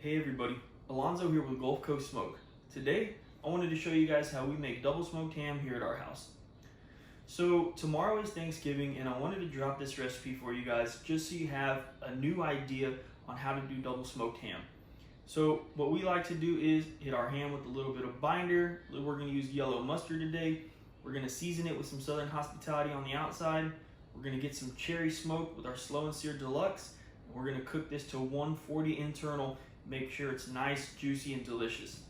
Hey everybody, Alonzo here with Gulf Coast Smoke. Today, I wanted to show you guys how we make double smoked ham here at our house. So tomorrow is Thanksgiving and I wanted to drop this recipe for you guys just so you have a new idea on how to do double smoked ham. So what we like to do is hit our ham with a little bit of binder. We're going to use yellow mustard today. We're going to season it with some Southern Hospitality on the outside. We're going to get some cherry smoke with our slow and sear deluxe. And we're going to cook this to 140 internal. Make sure it's nice, juicy, and delicious.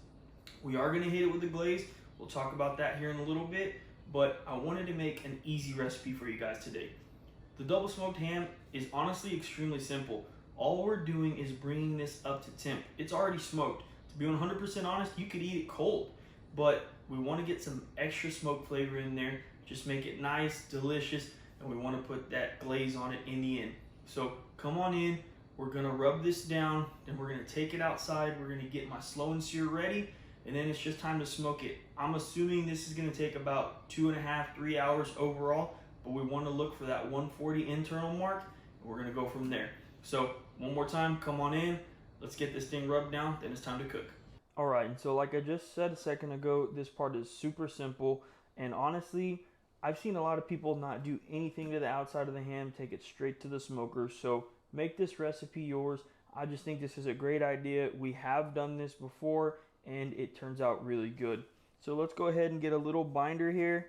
We are going to hit it with the glaze. We'll talk about that here in a little bit, but I wanted to make an easy recipe for you guys today. The double smoked ham is honestly extremely simple. All we're doing is bringing this up to temp. It's already smoked. To be 100% honest, you could eat it cold, but we want to get some extra smoke flavor in there. Just make it nice, delicious, and we want to put that glaze on it in the end. So come on in. We're gonna rub this down, then we're gonna take it outside. We're gonna get my slow and sear ready, and then it's just time to smoke it. I'm assuming this is gonna take about 2.5 to 3 hours overall, but we wanna look for that 140 internal mark, and we're gonna go from there. So one more time, come on in, let's get this thing rubbed down, then it's time to cook. All right, and so like I just said a second ago, this part is super simple, and honestly, I've seen a lot of people not do anything to the outside of the ham, take it straight to the smoker. So make this recipe yours. I just think this is a great idea. We have done this before and it turns out really good. So let's go ahead and get a little binder here.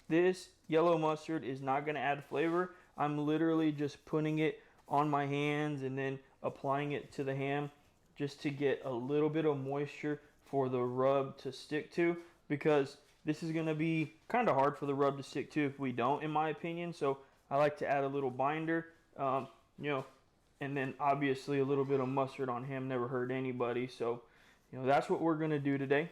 This yellow mustard is not going to add flavor. I'm literally just putting it on my hands and then applying it to the ham just to get a little bit of moisture for the rub to stick to, because this is going to be kind of hard for the rub to stick to if we don't, in my opinion. So I like to add a little binder, and then obviously a little bit of mustard on ham never hurt anybody. So, that's what we're going to do today.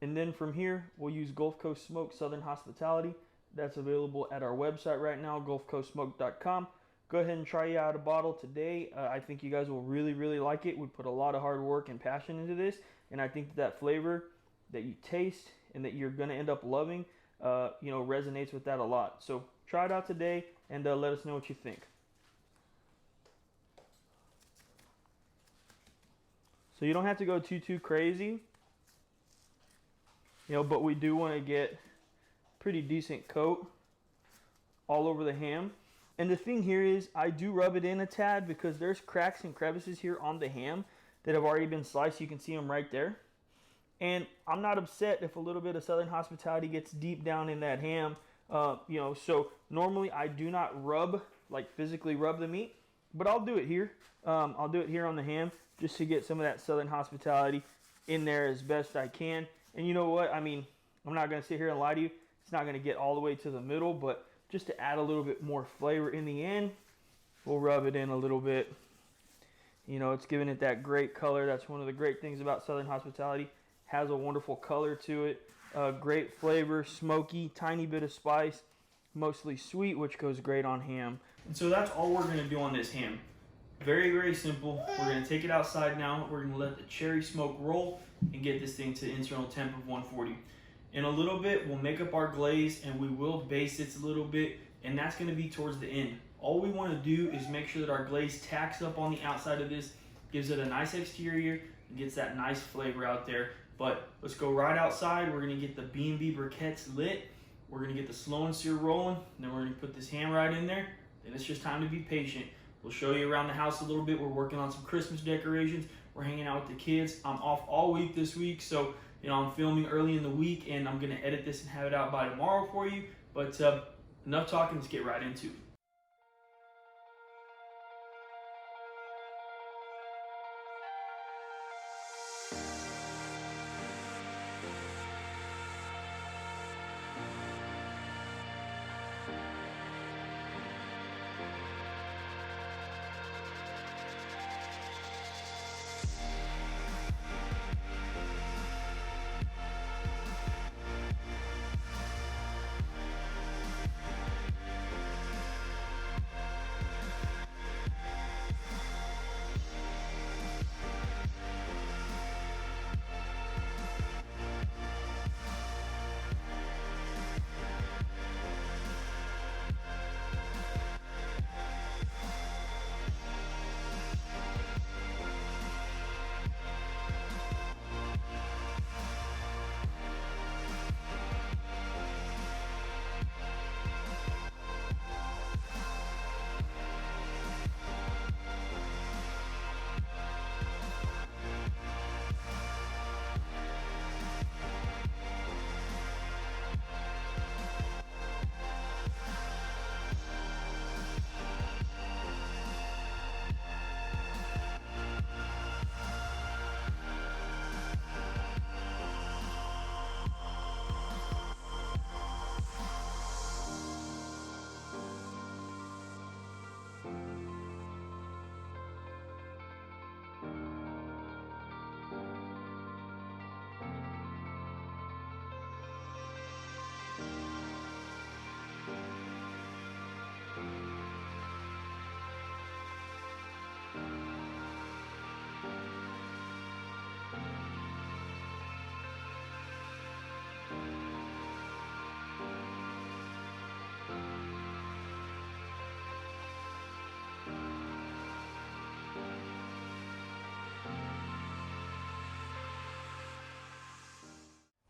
And then from here, we'll use Gulf Coast Smoke Southern Hospitality. That's available at our website right now, gulfcoastsmoke.com. Go ahead and try out a bottle today. I think you guys will really, really like it. We put a lot of hard work and passion into this, and I think that flavor that you taste and that you're going to end up loving, resonates with that a lot. So try it out today and let us know what you think. So you don't have to go too crazy, but we do want to get pretty decent coat all over the ham. And the thing here is I do rub it in a tad because there's cracks and crevices here on the ham that have already been sliced. You can see them right there. And I'm not upset if a little bit of Southern Hospitality gets deep down in that ham. So normally I do not physically rub the meat, but I'll do it here. I'll do it here on the ham just to get some of that Southern Hospitality in there as best I can. And you know what? I mean, I'm not going to sit here and lie to you. It's not going to get all the way to the middle, but just to add a little bit more flavor in the end, we'll rub it in a little bit. It's giving it that great color. That's one of the great things about Southern Hospitality. Has a wonderful color to it. Great flavor, smoky, tiny bit of spice, mostly sweet, which goes great on ham. And so that's all we're going to do on this ham. Very, very simple. We're going to take it outside now. We're going to let the cherry smoke roll and get this thing to internal temp of 140. In a little bit, we'll make up our glaze and we will base it a little bit, and that's going to be towards the end. All we want to do is make sure that our glaze tacks up on the outside of this, gives it a nice exterior, and gets that nice flavor out there. But let's go right outside. We're going to get the B&B briquettes lit. We're going to get the slow and sear rolling, and then we're going to put this ham right in there. Then it's just time to be patient. We'll show you around the house a little bit. We're working on some Christmas decorations. We're hanging out with the kids. I'm off all week this week, so I'm filming early in the week, and I'm going to edit this and have it out by tomorrow for you. But enough talking, let's get right into it.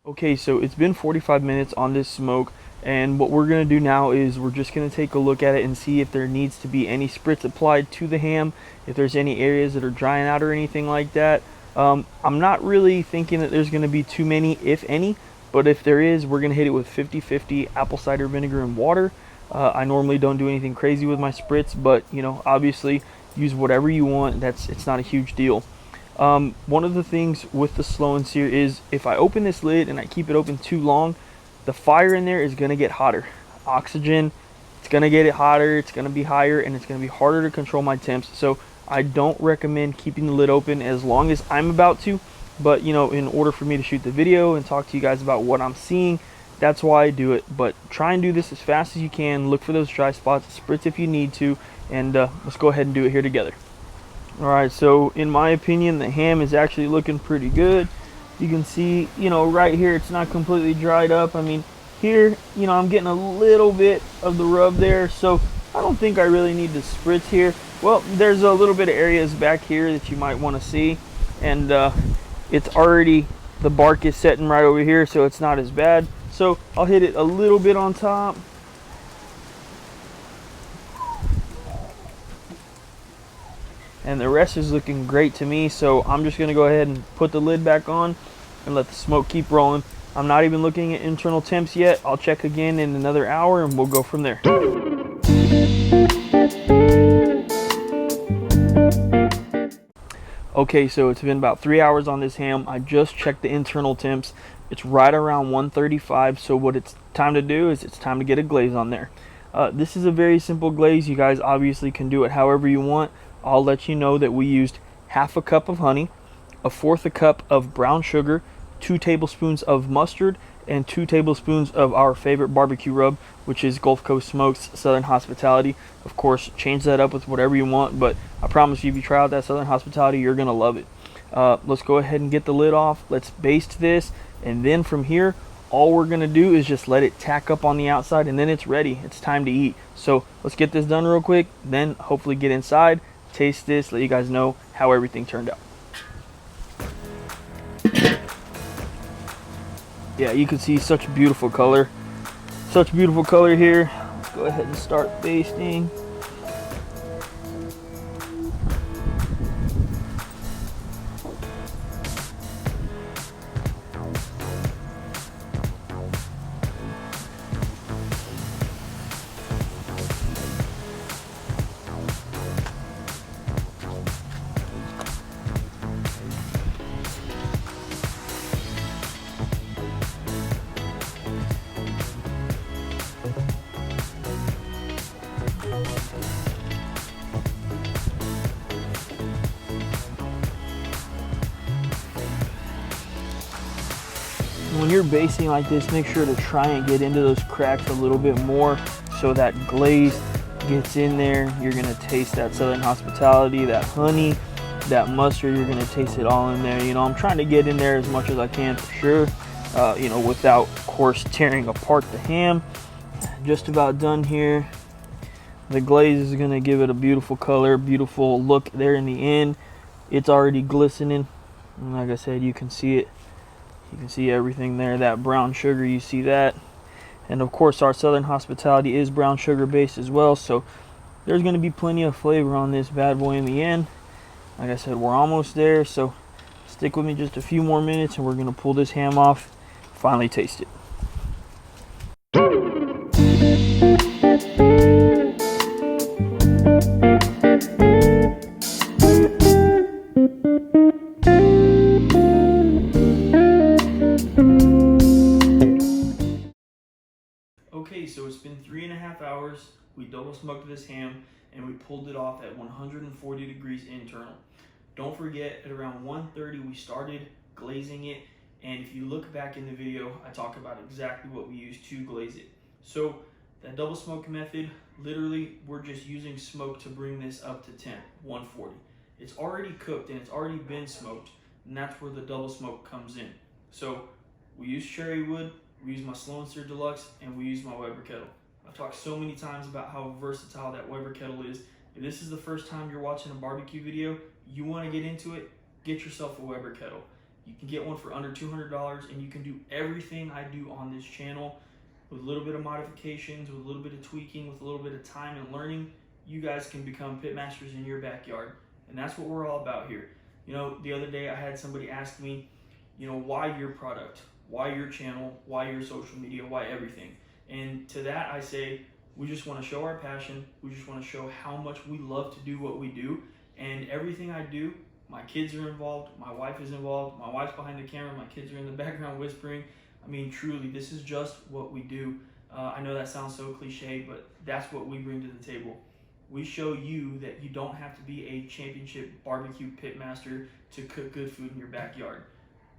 Okay, so it's been 45 minutes on this smoke, and what we're going to do now is we're just going to take a look at it and see if there needs to be any spritz applied to the ham, if there's any areas that are drying out or anything like that. I'm not really thinking that there's going to be too many, if any, but if there is, we're going to hit it with 50-50 apple cider vinegar and water. I normally don't do anything crazy with my spritz, but you know, obviously use whatever you want. It's not a huge deal. One of the things with the slow and sear is if I open this lid and I keep it open too long, the fire in there is going to get hotter. Oxygen, it's going to get it hotter, it's going to be higher, and it's going to be harder to control my temps. So I don't recommend keeping the lid open as long as I'm about to, but you know, in order for me to shoot the video and talk to you guys about what I'm seeing, that's why I do it. But try and do this as fast as you can. Look for those dry spots, spritz if you need to, and let's go ahead and do it here together. Alright, so in my opinion, the ham is actually looking pretty good. You can see, you know, right here it's not completely dried up. I mean, here, you know, I'm getting a little bit of the rub there, so I don't think I really need to spritz here. Well, there's a little bit of areas back here that you might want to see, and it's already, the bark is setting right over here, so it's not as bad. So I'll hit it a little bit on top. And the rest is looking great to me, so I'm just going to go ahead and put the lid back on and let the smoke keep rolling. I'm not even looking at internal temps yet. I'll check again in another hour and we'll go from there. Okay, so it's been about 3 hours on this ham. I just checked the internal temps. It's right around 135, so what it's time to do is it's time to get a glaze on there. This is a very simple glaze. You guys obviously can do it however you want. I'll let you know that we used half a cup of honey, a fourth a cup of brown sugar, 2 tablespoons of mustard, and 2 tablespoons of our favorite barbecue rub, which is Gulf Coast Smokes Southern Hospitality. Of course, change that up with whatever you want, but I promise you, if you try out that Southern Hospitality, you're gonna love it. Let's go ahead and get the lid off. Let's baste this, and then from here, all we're gonna do is just let it tack up on the outside, and then it's ready. It's time to eat. So let's get this done real quick, then hopefully get inside, taste this, let you guys know how everything turned out. Yeah, you can see such a beautiful color. Such beautiful color here. Let's go ahead and start basting. When you're basting like this, make sure to try and get into those cracks a little bit more so that glaze gets in there. You're gonna taste that Southern Hospitality, that honey, that mustard. You're gonna taste it all in there. You know, I'm trying to get in there as much as I can for sure, you know, without, of course, tearing apart the ham. Just about done here. The glaze is gonna give it a beautiful color, beautiful look there in the end. It's already glistening, and like I said, you can see it. You can see everything there, that brown sugar, you see that. And of course our Southern Hospitality is brown sugar based as well, so there's going to be plenty of flavor on this bad boy in the end. Like I said, we're almost there, so stick with me just a few more minutes and we're going to pull this ham off, finally taste it. Okay, so it's been 3.5 hours. We double smoked this ham and we pulled it off at 140 degrees internal. Don't forget, at around 130 we started glazing it, and if you look back in the video, I talk about exactly what we used to glaze it. So that double smoke method, literally we're just using smoke to bring this up to temp, 140. It's already cooked and it's already been smoked, and that's where the double smoke comes in. So we use cherry wood, we use my Slow and Sear Deluxe, and we use my Weber Kettle. I've talked so many times about how versatile that Weber Kettle is. If this is the first time you're watching a barbecue video, you want to get into it, get yourself a Weber Kettle. You can get one for under $200, and you can do everything I do on this channel with a little bit of modifications, with a little bit of tweaking, with a little bit of time and learning. You guys can become pitmasters in your backyard, and that's what we're all about here. You know, the other day I had somebody ask me, you know, why your product, why your channel, why your social media, why everything? And to that I say, we just want to show our passion. We just want to show how much we love to do what we do. And everything I do, my kids are involved, my wife is involved, my wife's behind the camera, my kids are in the background whispering. I mean, truly, this is just what we do. I know that sounds so cliche, but that's what we bring to the table. We show you that you don't have to be a championship barbecue pitmaster to cook good food in your backyard.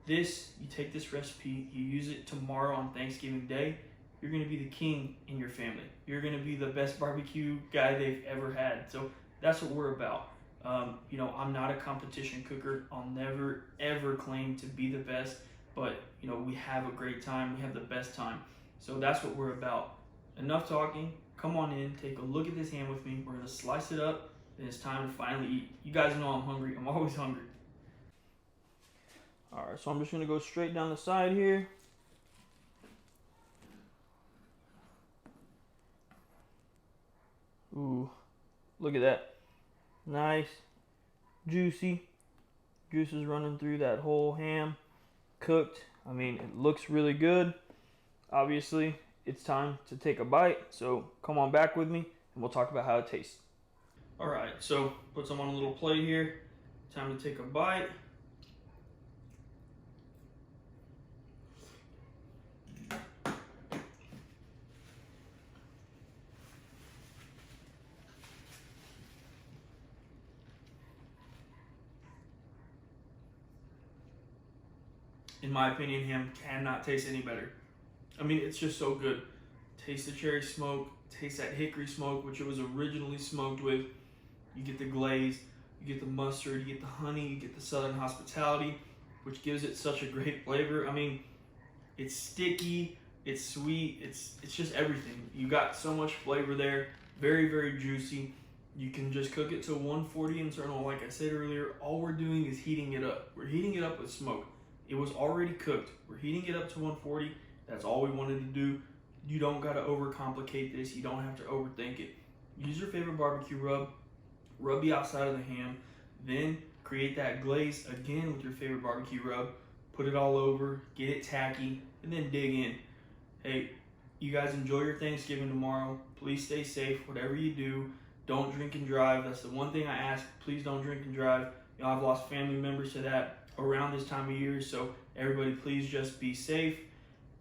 This, you take this recipe, you use it tomorrow on Thanksgiving Day, you're gonna be the king in your family. You're gonna be the best barbecue guy they've ever had. So that's what we're about. You know, I'm not a competition cooker. I'll never, ever claim to be the best, but you know, we have a great time. We have the best time. So that's what we're about. Enough talking. Come on in, take a look at this ham with me. We're gonna slice it up, and it's time to finally eat. You guys know I'm hungry. I'm always hungry. All right, so I'm just gonna go straight down the side here. Ooh, look at that. Nice, juicy. Juice is running through that whole ham. Cooked. I mean, it looks really good. Obviously, it's time to take a bite. So come on back with me and we'll talk about how it tastes. All right, so put some on a little plate here. Time to take a bite. In my opinion, ham cannot taste any better. I mean, it's just so good. Taste the cherry smoke, taste that hickory smoke, which it was originally smoked with. You get the glaze, you get the mustard, you get the honey, you get the southern hospitality, which gives it such a great flavor. I mean, it's sticky, it's sweet, it's just everything. You got so much flavor there, very, very juicy. You can just cook it to 140 internal. Like I said earlier, all we're doing is heating it up. We're heating it up with smoke. It was already cooked. We're heating it up to 140. That's all we wanted to do. You don't gotta overcomplicate this. You don't have to overthink it. Use your favorite barbecue rub. Rub the outside of the ham. Then create that glaze again with your favorite barbecue rub. Put it all over, get it tacky, and then dig in. Hey, you guys enjoy your Thanksgiving tomorrow. Please stay safe, whatever you do. Don't drink and drive. That's the one thing I ask. Please don't drink and drive. You know, I've lost family members to that around this time of year, so everybody please just be safe.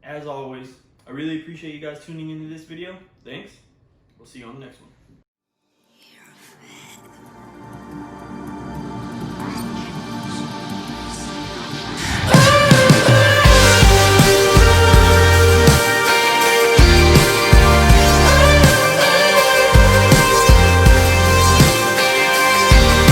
As always, I really appreciate you guys tuning into this video. Thanks. We'll see you on the next one.